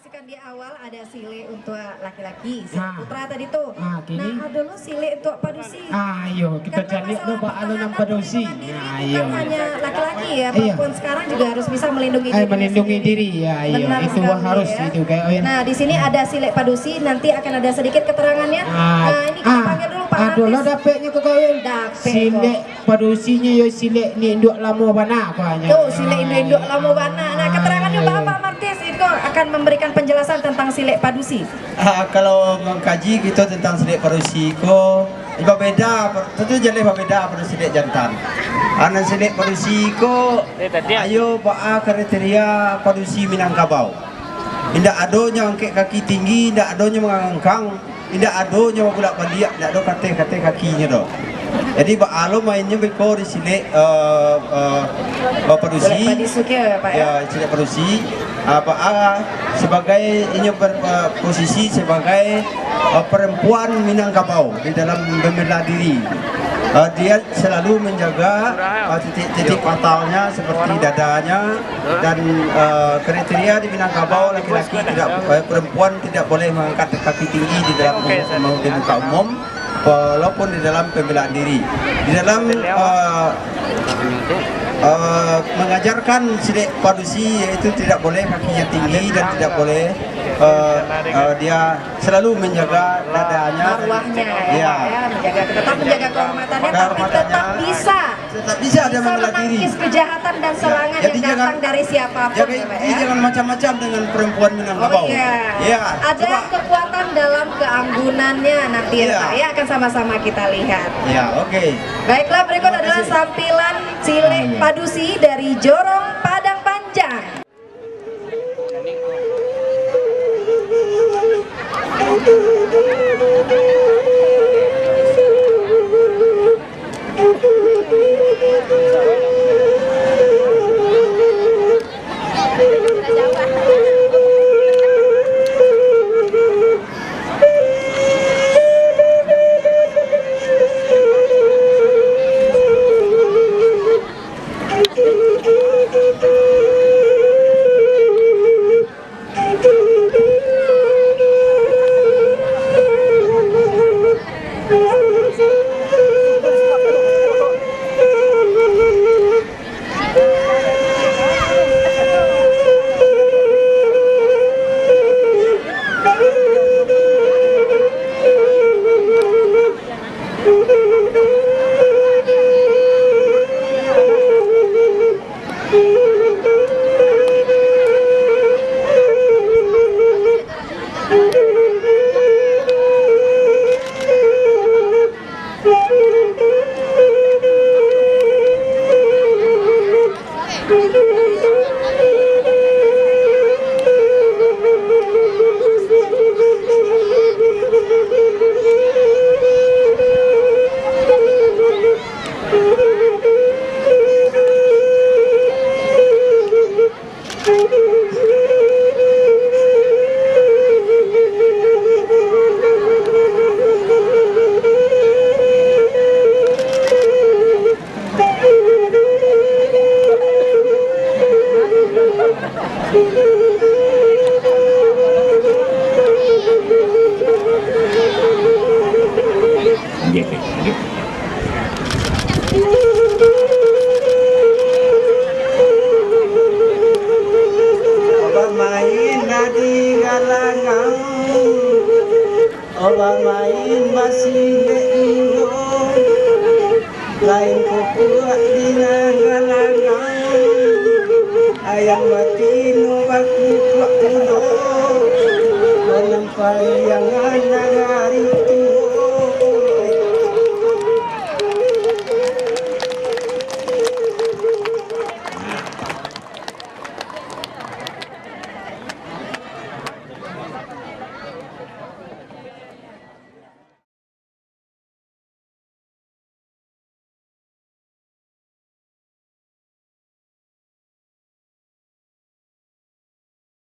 informasikan di awal ada sile untuk laki-laki, sile putra tadi tuh. Nah, ada lo sile untuk padusi. Ayo kita cari coba alun padusi. Ayo. Bukan hanya laki-laki ya, perempuan sekarang juga harus bisa melindungi diri. Melindungi diri ya, iya. Itu harus ya. Itu kayak. Nah, di sini ada sile padusi, nanti akan ada sedikit keterangannya. Nah, ini kita panggil dulu Pak Artis. Aduh lah dapetnya ke kawin. Sile padusinya yo sile ni induk lamo bana apanya. Tuh, sile induk lamo bana. Nah, keterangannya Bapak Martis itu akan memberikan penjelasan tentang sile padusi. Kalau mengkaji gitu tentang sile padusi ko iba beda, tentu jadi beda pada sile jantan. Anak sile padusi ko ayo baa kriteria padusi Minangkabau. Indak adonya angkat kaki tinggi, indak adonya mengangkang, indak adonya bolak balik, indak ado kate kakinya do. Jadi alo mainnya beko di sini padusi. Ya, sini padusi. Sebagai ini berposisi sebagai perempuan Minangkabau di dalam membela diri. Dia selalu menjaga titik-titik fatalnya seperti dadanya dan kriteria di Minangkabau laki-laki tidak perempuan tidak boleh mengangkat kaki tinggi di dalam di muka umum walaupun di dalam pembelaan diri. Di dalam mengajarkan sile padusi yaitu tidak boleh kakinya tinggi dan tidak boleh dia selalu menjaga dadanya, marwahnya ya, tetap menjaga kehormatannya, tapi tetap bisa ada membela diri, menangkis kejahatan dan serangan yang datang dari siapapun. Jangan macam-macam dengan perempuan Minangkabau. Ada kekuatan dalam keanggunannya nanti ya Pak ya, akan sama-sama kita lihat. Baiklah, berikut adalah tampilan sile padusi dari Jorong Padang Panjang. Orang main masih leingong, lain kukuat di naga-naga. Ayang mati nu baku kuat tuno, menempai yang naga.